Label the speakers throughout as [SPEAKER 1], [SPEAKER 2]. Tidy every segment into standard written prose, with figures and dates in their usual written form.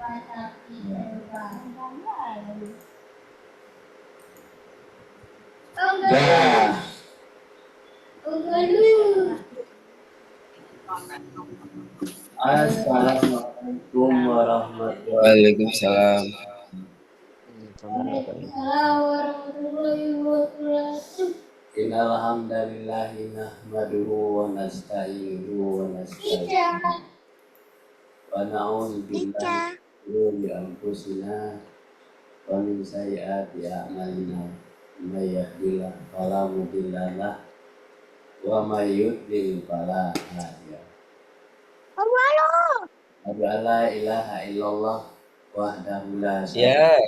[SPEAKER 1] Ya. Assalamualaikum warahmatullahi
[SPEAKER 2] Waalaikumsalam.
[SPEAKER 1] wabarakatuh. Innal hamdalillahi nahmaduhu wa nasta'inuhu wa nastaghfiruh. Wa na'udzu billahi min shururi anfusina wa min sayyiati a'malina. May yahdihillahu fala mudilla lahu wa may yudlil fala hadiya lahu. Asyhadu an la ilaha illallah wahdahu la syarika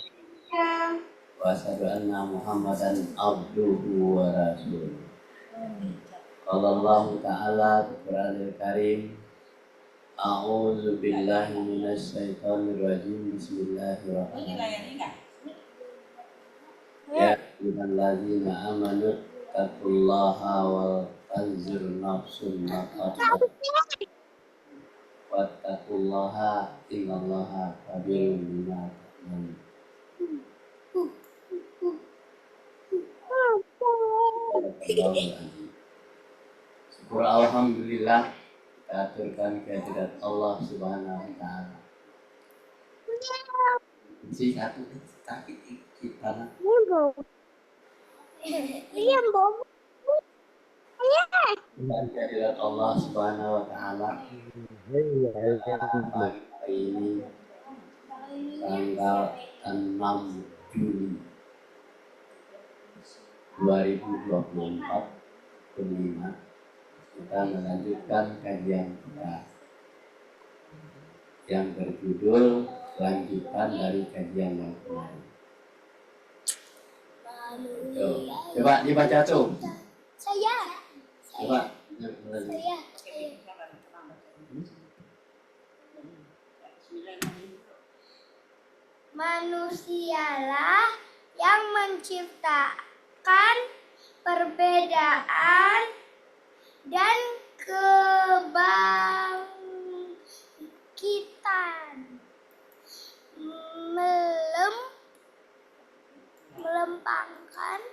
[SPEAKER 1] lahu wa asyhadu anna Muhammadan abduhu wa rasuluh. Qala ta'ala Qur'anul Karim. A'udzu billahi minasy syaithanir rajim. Bismillahirrahmanirrahim. Ya ayyuhallazina amanu taqullaha wal tanzur nafsum ma qaddamat wattaqullaha innallaha khabirun bima ta'malun. Syukur alhamdulillah kita aturkan kehadirat Allah Subhanahu wa taala. Si satu kita kehadirat Allah Subhanahu wa taala. Pagi hari ini tanggal 6 Juli 2024 kelima kita melanjutkan kajian kita yang berjudul lanjutan dari kajian yang kemarin. Coba dibaca tuh. Coba.
[SPEAKER 3] Manusialah yang menciptakan perbedaan dan kebangkitan, melempangkan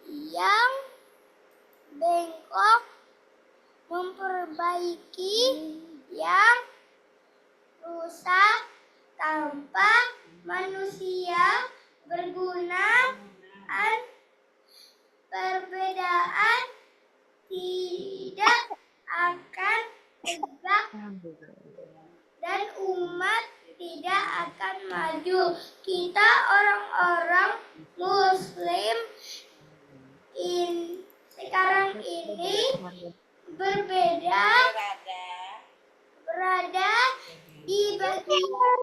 [SPEAKER 3] yang bengkok, memperbaiki yang rusak. Tanpa manusia berguna, perbedaan tidak akan tegak dan umat tidak akan maju. Kita orang-orang Muslim sekarang ini berada di bagian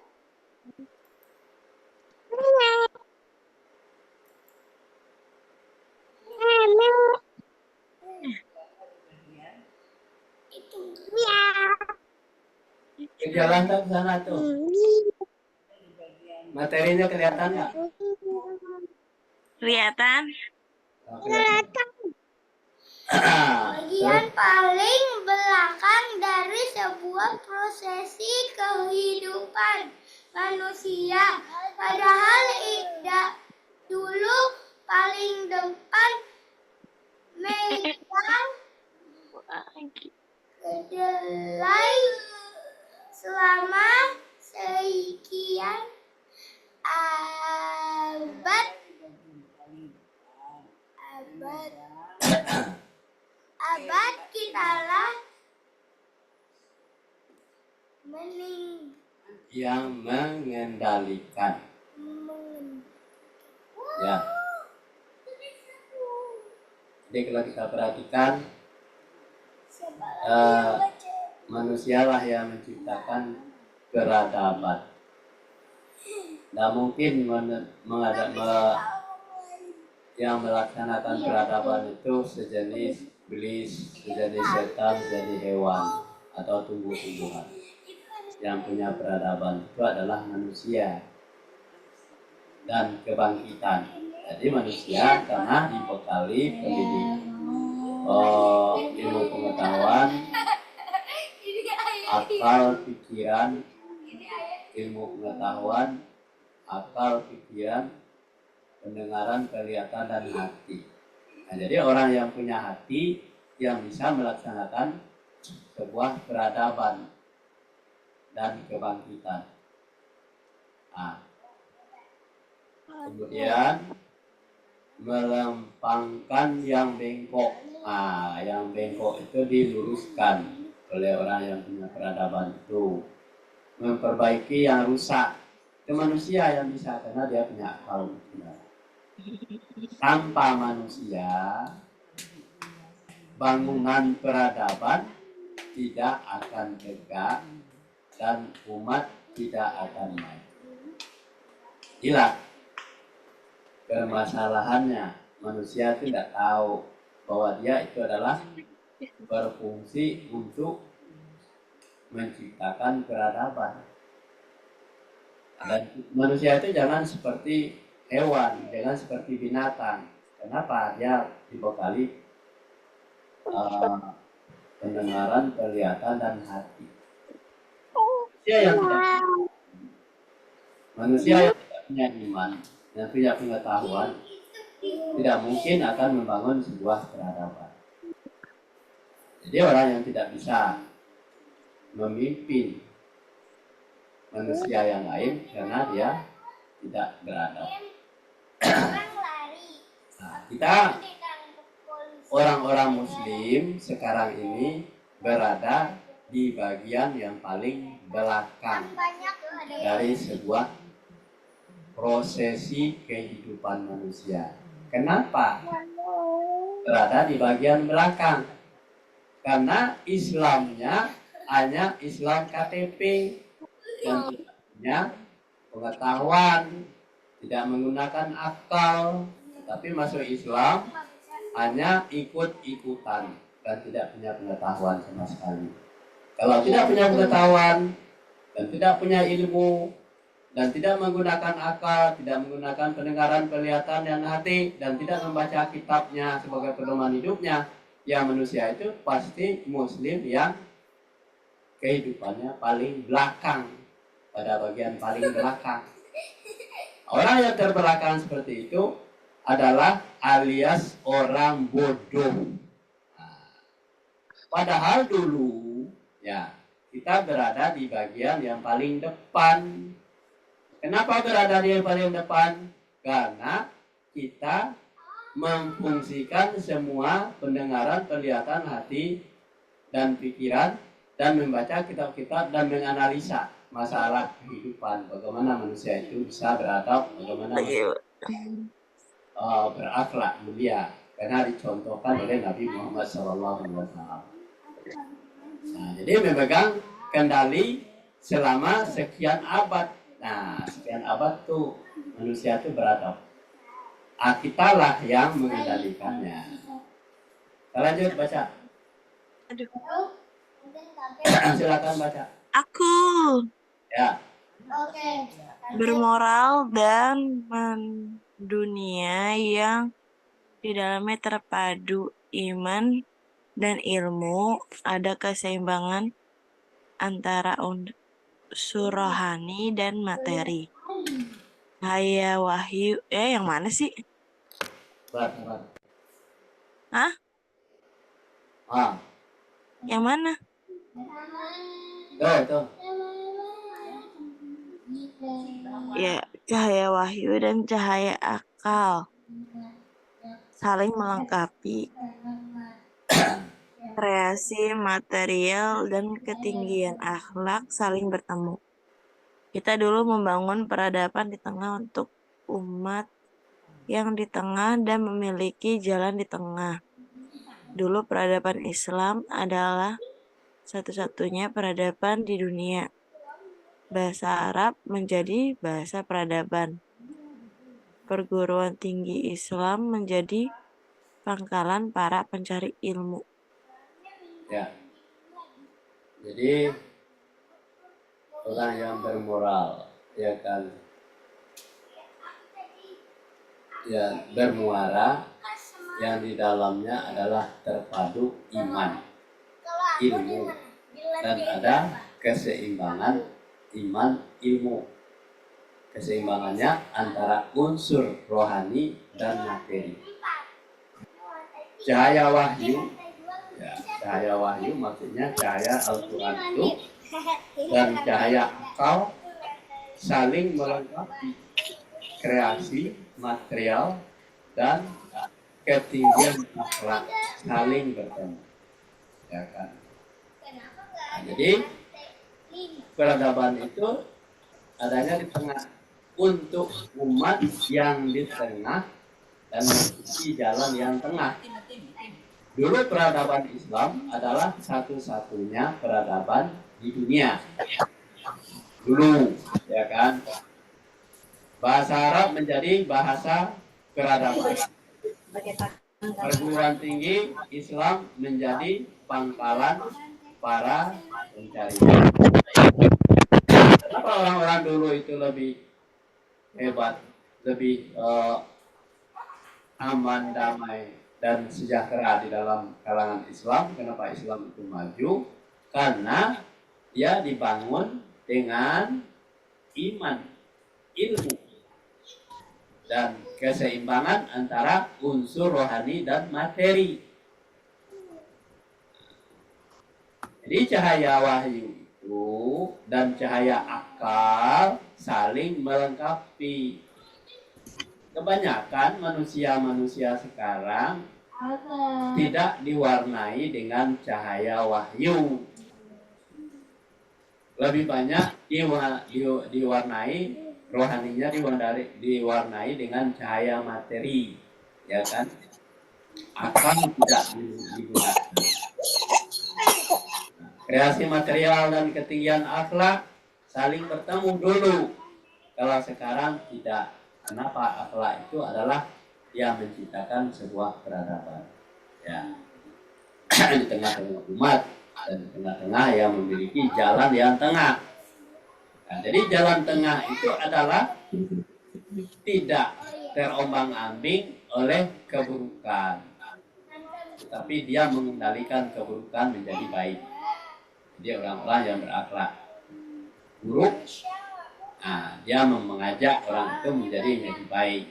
[SPEAKER 3] itu
[SPEAKER 1] Jalan ke sana tuh. Materinya kelihatan nggak?
[SPEAKER 4] Kelihatan.
[SPEAKER 3] bagian paling belakang dari sebuah prosesi kehidupan manusia. Padahal dulu paling depan megang kedelai selama sekian abad kitalah
[SPEAKER 1] yang mengendalikan. Ya. Jadi kalau kita perhatikan, manusialah yang menciptakan peradaban. Nah mungkin yang melaksanakan peradaban itu sejenis iblis, sejenis setan, sejenis hewan atau tumbuh-tumbuhan. Yang punya peradaban itu adalah manusia dan kebangkitan. Jadi manusia karena dibekali pendidikan, ilmu pengetahuan, akal, pikiran, ilmu pengetahuan, akal, pikiran, pendengaran, kelihatan, dan hati. Nah, jadi orang yang punya hati yang bisa melaksanakan sebuah peradaban dan kebangkitan. Nah, kemudian melempangkan yang bengkok. Nah, yang bengkok itu diluruskan oleh orang yang punya peradaban itu. Memperbaiki yang rusak. Itu manusia yang bisa karena dia punya akal. Tanpa manusia, bangunan peradaban tidak akan tegak dan umat tidak akan maju. Inilah permasalahannya. Manusia tidak tahu bahwa dia itu adalah berfungsi untuk menciptakan peradaban. Dan manusia itu jangan seperti hewan, jangan seperti binatang. Kenapa? Dia dibekali pendengaran, kelihatan, dan hati. Manusia yang tidak punya iman, yang punya pengetahuan, tidak mungkin akan membangun sebuah peradaban. Jadi orang yang tidak bisa memimpin manusia yang lain karena dia tidak beradab. Nah, kita orang-orang Muslim sekarang ini berada di bagian yang paling belakang dari sebuah prosesi kehidupan manusia. Kenapa berada di bagian belakang? Karena Islamnya hanya Islam KTP yang tidak punya pengetahuan, tidak menggunakan akal, tapi masuk Islam hanya ikut-ikutan dan tidak punya pengetahuan sama sekali. Kalau tidak punya pengetahuan dan tidak punya ilmu dan tidak menggunakan akal, tidak menggunakan pendengaran, kelihatan, dan hati, dan tidak membaca kitabnya sebagai pedoman hidupnya, ya manusia itu pasti Muslim yang kehidupannya paling belakang, pada bagian paling belakang. Orang yang terbelakang seperti itu adalah alias orang bodoh. Nah, padahal dulu ya kita berada di bagian yang paling depan. Kenapa berada di paling depan? Karena kita memfungsikan semua pendengaran, kelihatan, hati, dan pikiran, dan membaca kitab-kitab dan menganalisa masalah kehidupan. Bagaimana manusia itu bisa beradab, bagaimana berakhlak mulia. Karena dicontohkan oleh Nabi Muhammad SAW. Nah, jadi memegang kendali selama sekian abad. Nah, sekian abad tuh manusia itu beradab. Kitalah yang mengendalikannya. Kita lanjut baca.
[SPEAKER 2] Aduh.
[SPEAKER 1] Silakan baca.
[SPEAKER 2] Aku.
[SPEAKER 1] Ya.
[SPEAKER 3] Oke.
[SPEAKER 2] Bermoral dan mendunia yang di dalamnya terpadu iman dan ilmu, ada keseimbangan antara unsur rohani dan materi. Cahaya wahyu, yang mana sih?
[SPEAKER 1] Berat.
[SPEAKER 2] Hah? Yang mana?
[SPEAKER 1] Tuh.
[SPEAKER 2] Ya, cahaya wahyu dan cahaya akal saling melengkapi. Kreasi material dan ketinggian akhlak saling bertemu. Kita dulu membangun peradaban di tengah untuk umat yang di tengah dan memiliki jalan di tengah. Dulu peradaban Islam adalah satu-satunya peradaban di dunia. Bahasa Arab menjadi bahasa peradaban. Perguruan tinggi Islam menjadi pangkalan para pencari ilmu.
[SPEAKER 1] Ya. Jadi orang yang bermoral, ya kan, ya bermuara, yang di dalamnya adalah terpadu iman, ilmu, dan ada keseimbangan iman, ilmu. Keseimbangannya antara unsur rohani dan materi. Cahaya wahyu, ya, cahaya wahyu maksudnya cahaya Al-Quran itu dan cahaya akal saling melengkapi kreasi material dan ketinggian akhlak saling bertemu, ya kan? Nah, jadi peradaban itu adanya di tengah untuk umat yang di tengah dan di jalan yang tengah. Dulu peradaban Islam adalah satu-satunya peradaban di dunia. Dulu, ya kan? Bahasa Arab menjadi bahasa peradaban. Perguruan tinggi Islam menjadi pangkalan para pencari. Kenapa orang-orang dulu itu lebih hebat, lebih aman, damai, dan sejahtera di dalam kalangan Islam? Kenapa Islam itu maju? Karena dia dibangun dengan iman, ilmu, dan keseimbangan antara unsur rohani dan materi. Jadi cahaya wahyu itu dan cahaya akal saling melengkapi. Kebanyakan manusia-manusia sekarang tidak diwarnai dengan cahaya wahyu. Lebih banyak diwarnai rohaninya diwarnai dengan cahaya materi, ya kan? Akal tidak digunakan. Kreasi material dan ketinggian akhlak saling bertemu dulu. Kalau sekarang tidak. Kenapa? Akhlak itu adalah yang menciptakan sebuah peradaban. Ya. Di tengah-tengah umat dan di tengah-tengah yang memiliki jalan yang tengah. Nah, jadi jalan tengah itu adalah tidak terombang-ambing oleh keburukan, tetapi dia mengendalikan keburukan menjadi baik. Jadi orang-orang yang berakhlak buruk, nah, dia mengajak orang itu menjadi baik.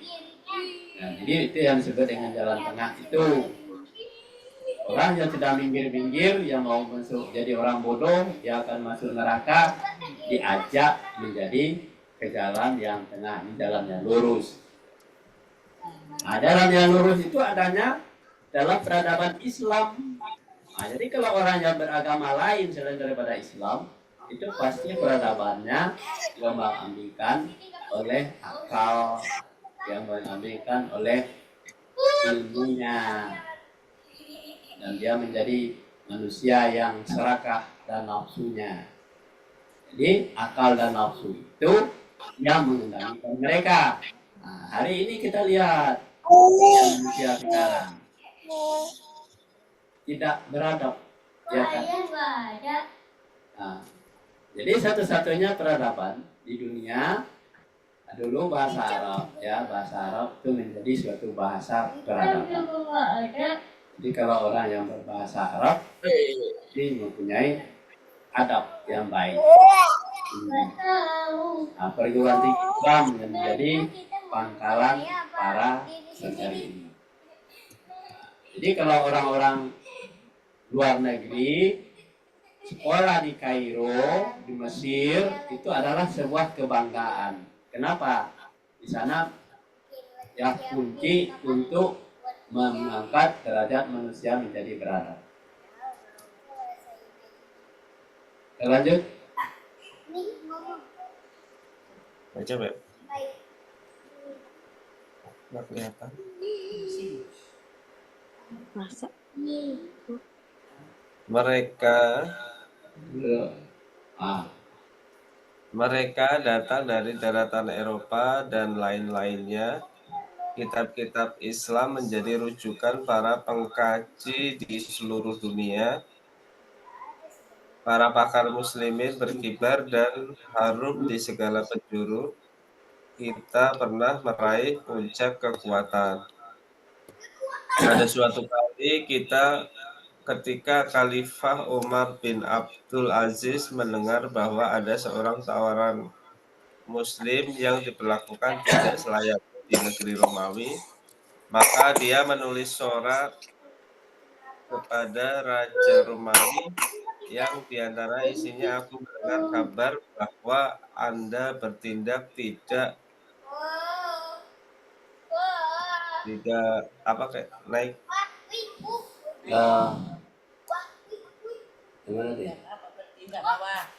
[SPEAKER 1] Nah, jadi itu yang disebut dengan jalan tengah itu. Orang yang sudah minggir-minggir, yang mau masuk jadi orang bodoh, dia akan masuk neraka, diajak menjadi ke jalan yang tengah, ini jalan yang lurus. Nah, jalan yang lurus itu adanya dalam peradaban Islam. Nah, jadi kalau orang yang beragama lain selain daripada Islam, itu pasti peradabannya diambil-ambilkan oleh akal, yang diambilkan oleh ilmunya, dan dia menjadi manusia yang serakah dan nafsunya. Jadi akal dan nafsu itu yang mengendalikan mereka. Nah, hari ini kita lihat manusia sekarang tidak beradab, ya kan? Nah, jadi satu-satunya peradaban di dunia dulu bahasa Arab, ya, bahasa Arab itu menjadi suatu bahasa peradaban. Jadi kalau orang yang berbahasa Arab ini mempunyai adab yang baik. Nah, perguruan tinggi Islam menjadi pangkalan para pencari ilmu. Jadi kalau orang-orang luar negeri sekolah di Kairo, di Mesir, itu adalah sebuah kebanggaan. Kenapa? Di sana ya kunci untuk mengangkat derajat manusia menjadi beradab. Lanjut.
[SPEAKER 4] Baca, Beb. Nggak kelihatan.
[SPEAKER 2] Masa?
[SPEAKER 4] Mereka datang dari daratan Eropa dan lain-lainnya. Kitab-kitab Islam menjadi rujukan para pengkaji di seluruh dunia. Para pakar muslimin berkibar dan harum di segala penjuru. Kita pernah meraih puncak kekuatan. Pada suatu kali kita ketika Khalifah Umar bin Abdul Aziz mendengar bahwa ada seorang tawanan Muslim yang diperlakukan tidak selayaknya di negeri Romawi, maka dia menulis surat kepada Raja Romawi yang diantara isinya, aku mendengar kabar bahwa Anda bertindak tidak apa kayak naik
[SPEAKER 1] Gimana dia?
[SPEAKER 5] Apa bertindak apa?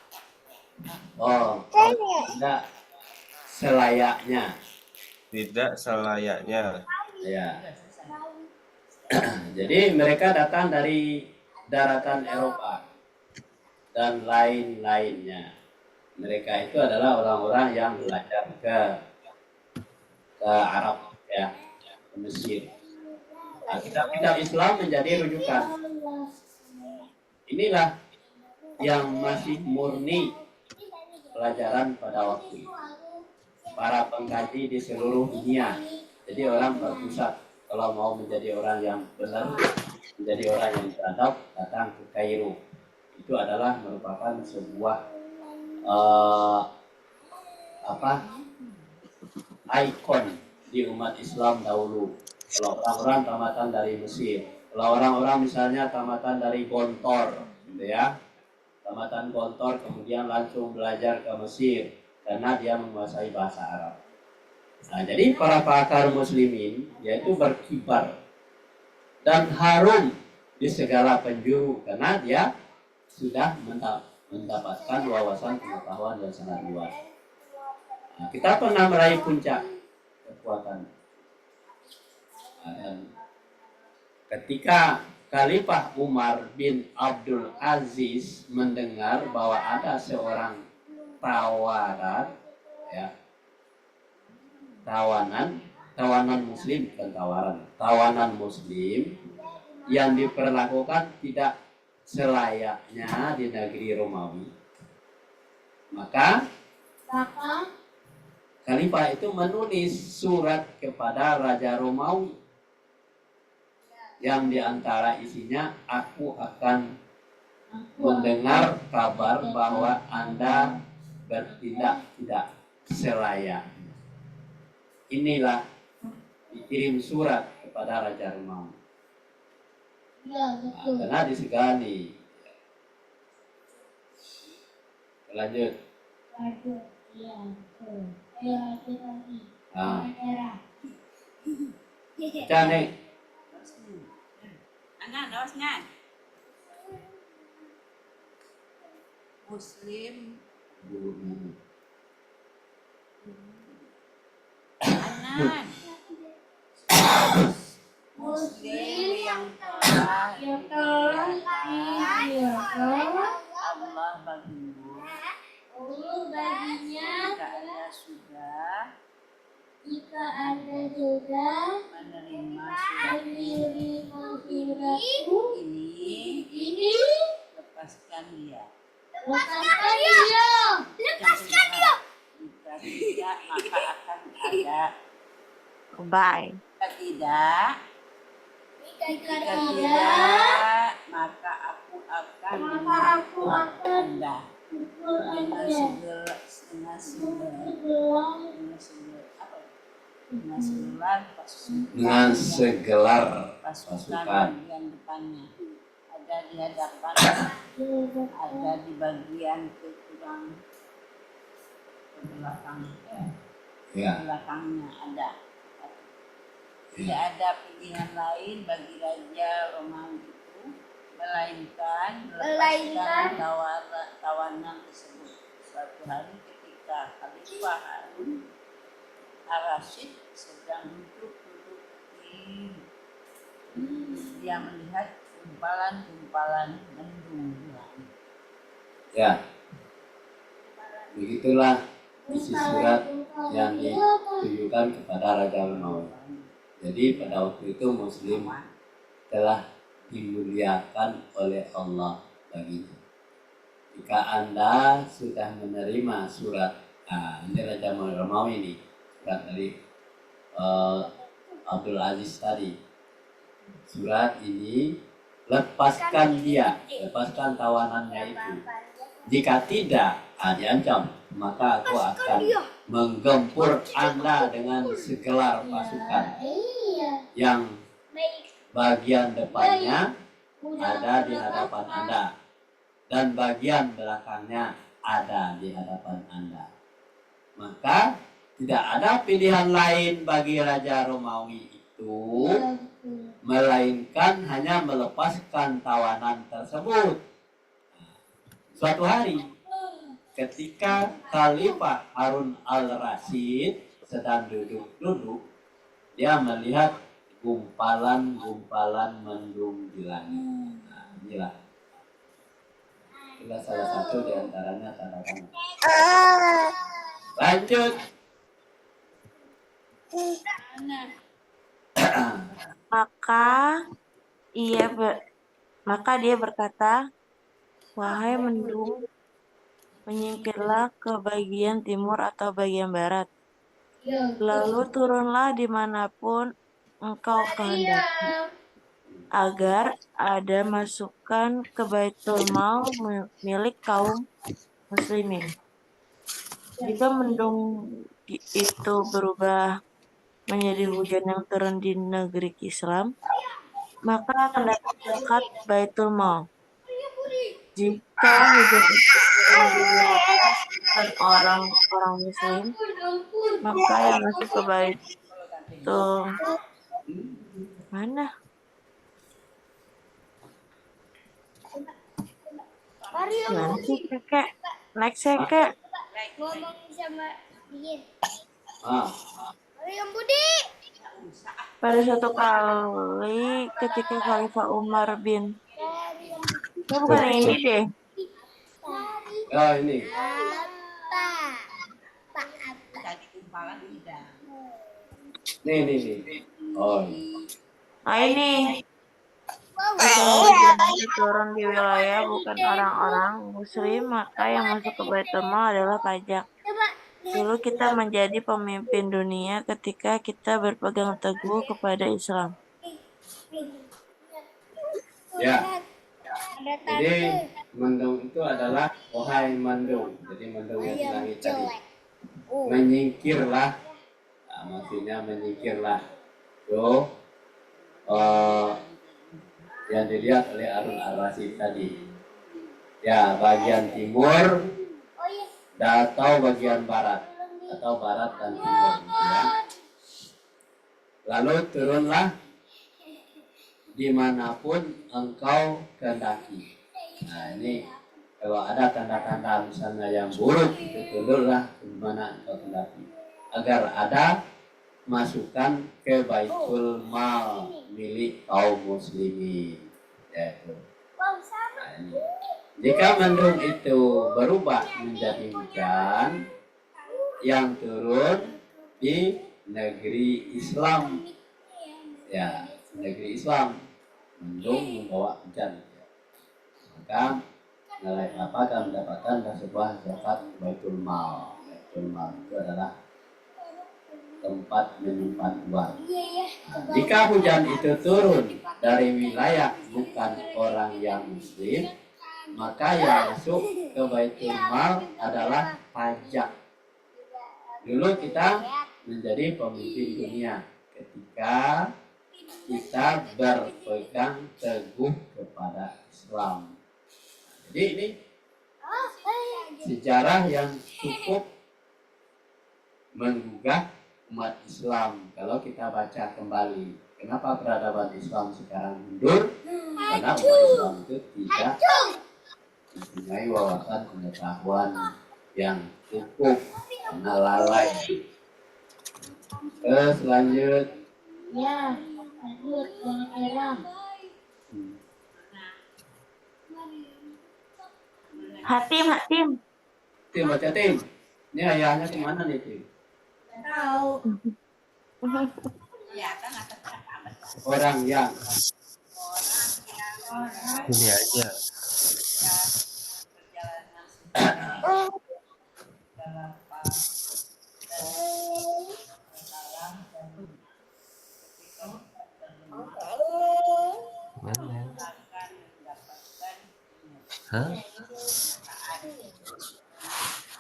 [SPEAKER 1] Oh, tidak selayaknya.
[SPEAKER 4] tidak selayaknya.
[SPEAKER 1] Ya. Jadi mereka datang dari daratan Eropa dan lain-lainnya. Mereka itu adalah orang-orang yang belajar ke Arab, ya, ke Mesir. Nah, kitab-kitab Islam menjadi rujukan. Inilah yang masih murni pelajaran pada waktu itu. Para pengkaji di seluruh dunia. Jadi orang berpusat kalau mau menjadi orang yang benar, menjadi orang yang beradab, datang ke Kairo. Itu adalah merupakan sebuah ikon di umat Islam dahulu. Kalau orang-orang tamatan dari Mesir, kalau orang-orang misalnya tamatan dari Gontor, gitu ya, tamatan Gontor kemudian langsung belajar ke Mesir karena dia menguasai bahasa Arab. Nah, jadi para pakar muslimin yaitu berkibar dan harum di segala penjuru karena dia sudah mendapatkan wawasan pengetahuan yang sangat luas. Nah, kita pernah meraih puncak kekuatan. Dan ketika Khalifah Umar bin Abdul Aziz mendengar bahwa ada seorang tawanan, ya, tawanan Muslim, bukan tawanan Muslim yang diperlakukan tidak selayaknya di negeri Romawi, maka Khalifah itu menulis surat kepada Raja Romawi yang diantara isinya, aku akan mendengar kabar bahwa Anda bertindak tidak selayaknya. Inilah dikirim surat kepada Raja Romawi. Nah, karena disegani. Lanjut. Nah. Cantik.
[SPEAKER 5] Anak, dosnya. Muslim. Anak. Muslim yang telah Allah baginya jika Anda sudah menerima surat ini, lepaskan dia. Jika tidak, maka akan ada.
[SPEAKER 2] Bye.
[SPEAKER 5] Jika tidak, maka aku akan Anda dengan segelar pasukan yang depannya, ada di hadapan, ada di bagian ke belakang, belakangnya ada. Tidak ada pilihan lain bagi Raja Romawi itu melainkan melepaskan tawanan tersebut. Suatu hari ketika Khalifah Harun Ar-Rasyid sedang duduk dia melihat gumpalan-gumpalan mendung.
[SPEAKER 1] Ya, begitulah isi surat yang ditujukan kepada Raja Romawi. Jadi pada waktu itu Muslim telah dimuliakan oleh Allah baginya. Jika Anda sudah menerima surat, ini Raja Romawi ini, surat dari Abdul Aziz tadi. Surat ini lepaskan dia, lepaskan tawanannya itu. Jika tidak, diancam, maka aku akan menggempur Anda dengan segelar pasukan yang bagian depannya ada di hadapan Anda dan bagian belakangnya ada di hadapan Anda. Maka tidak ada pilihan lain bagi Raja Romawi itu melainkan hanya melepaskan tawanan tersebut. Suatu hari ketika Khalifah Harun al-Rasyid sedang duduk-duduk, dia melihat gumpalan-gumpalan mendung di langit. Nah, inilah salah satu di antaranya tanda-tanda. Lanjut.
[SPEAKER 2] Maka dia berkata, wahai mendung, menyingkirlah ke bagian timur atau bagian barat. Lalu turunlah dimanapun engkau kehendaki, agar ada masukan ke Baitul Mal milik kaum muslimin. Jika mendung itu berubah menjadi hujan yang turun di negeri Islam, maka akan dapat zakat Baitul Mal. Jika hujan itu turun di wilayah bukan orang-orang Muslim, maka yang masuk ke Baitul mana? Gimana sih kakek? Next kakek.
[SPEAKER 3] Ngomong sama dia.
[SPEAKER 1] Ah,
[SPEAKER 3] Yang Budi.
[SPEAKER 2] Pada suatu kali ketika Khalifah Umar bin bukan yang ini deh.
[SPEAKER 1] oh ini.
[SPEAKER 3] Apa? Pak apa?
[SPEAKER 5] Tadi gumpalan tidak.
[SPEAKER 1] Nih. Oh,
[SPEAKER 2] Nah ini jika hujan itu turun di wilayah bukan orang-orang Muslim, maka yang masuk ke Baitul Mal adalah pajak.
[SPEAKER 3] Coba.
[SPEAKER 2] Dulu kita menjadi pemimpin dunia ketika kita berpegang teguh kepada Islam.
[SPEAKER 1] ya.
[SPEAKER 3] Ada
[SPEAKER 1] Jadi
[SPEAKER 3] tante.
[SPEAKER 1] mendung itu adalah wahai mendung. Jadi mendung yang di
[SPEAKER 3] Ayam
[SPEAKER 1] langit tadi.
[SPEAKER 3] jelek. Oh.
[SPEAKER 1] Menyingkirlah. Nah, maksudnya menyingkirlah. Tuh yang dilihat oleh Harun al-Rasyid tadi. Ya, bagian timur
[SPEAKER 3] Oh iya.
[SPEAKER 1] atau bagian barat atau barat dan timur. Ya. Lalu turunlah dimanapun engkau kehendaki. Nah ini kalau ada tanda-tanda misalnya yang buruk itu turunlah dimana engkau kehendaki agar ada masukan ke Baitul Mal milik kaum muslimin. Yaitu. Nah, ini. Jika mendung itu berubah menjadi hujan yang turun di negeri Islam, ya negeri Islam, mendung membawa hujan, maka akan mendapatkan sebuah zakat Baitul Mal. Baitul Mal itu adalah tempat menyimpan uang. Nah, jika hujan itu turun dari wilayah bukan orang yang Muslim, maka yang masuk ke Baitul Mal adalah pajak. Dulu kita menjadi pemimpin dunia ketika kita berpegang teguh kepada Islam. Jadi ini sejarah yang cukup menggugah umat Islam kalau kita baca kembali. Kenapa peradaban Islam sekarang mundur? Karena umat Islam itu tidak mempunyai wawasan pengetahuan yang cukup, karena lalai. Selanjutnya
[SPEAKER 2] Hatim.
[SPEAKER 1] Tim baca tim. Ini ayahnya kemana nih tim?
[SPEAKER 3] Tahu.
[SPEAKER 5] Kelihatan atas apa?
[SPEAKER 1] Orang yang
[SPEAKER 4] Ini aja.
[SPEAKER 5] Perjalanan
[SPEAKER 4] Mana?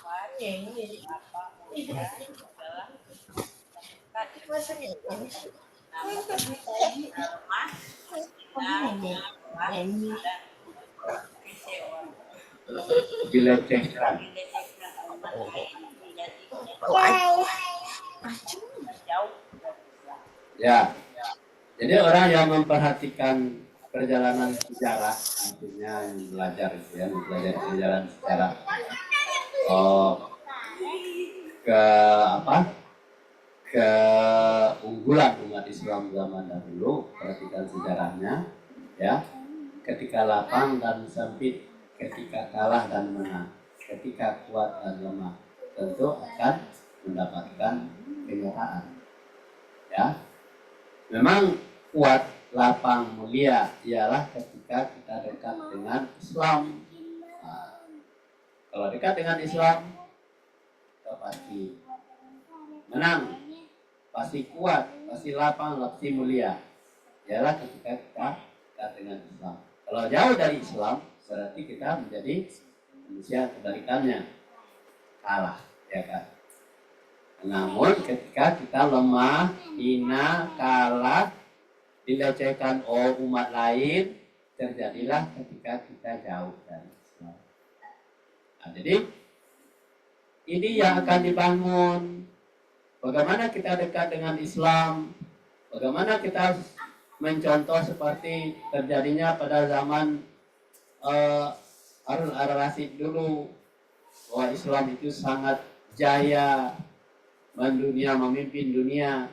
[SPEAKER 5] Paling jadi apa? Adalah tadi
[SPEAKER 3] Maksudnya
[SPEAKER 5] rumah
[SPEAKER 1] Dilecehkan.
[SPEAKER 5] jauh.
[SPEAKER 1] Ya, jadi orang yang memperhatikan perjalanan sejarah, artinya yang belajar itu ya, belajar perjalanan sejarah. Ke apa? Keunggulan umat Islam zaman dahulu, perhatikan sejarahnya, ya. Ketika lapang dan sempit, ketika kalah dan menang, ketika kuat dan lemah, tentu akan mendapatkan kenyataan. Ya, memang kuat, lapang, mulia ialah ketika kita dekat dengan Islam. Nah, kalau dekat dengan Islam, kita pasti menang, pasti kuat, pasti lapang, pasti mulia. Ialah ketika kita dekat dengan Islam. Kalau jauh dari Islam, berarti kita menjadi manusia kebalikannya, kalah, ya kan? Namun ketika kita lemah, hina, kalah, dilecehkan oleh umat lain, terjadilah ketika kita jauh dari Islam. Nah, jadi ini yang akan dibangun. Bagaimana kita dekat dengan Islam? Bagaimana kita mencontoh seperti terjadinya pada zaman Harun ar-Rasyid dulu, bahwa Islam itu sangat jaya mendunia, memimpin dunia.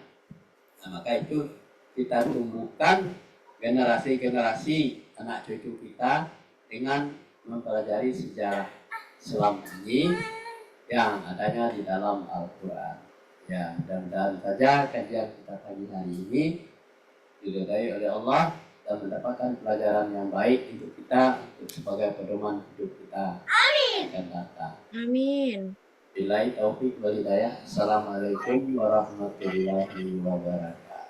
[SPEAKER 1] Nah, maka itu kita tumbuhkan generasi-generasi anak cucu kita dengan mempelajari sejarah Islam ini yang adanya di dalam Al-Quran. Ya, dan saja kajian kita pagi hari ini diridai oleh Allah dan mendapatkan pelajaran yang baik untuk kita, untuk sebagai pedoman hidup kita akan datang.
[SPEAKER 2] Amin.
[SPEAKER 1] Billahi taufik wal hidayah. Assalamualaikum warahmatullahi wabarakatuh.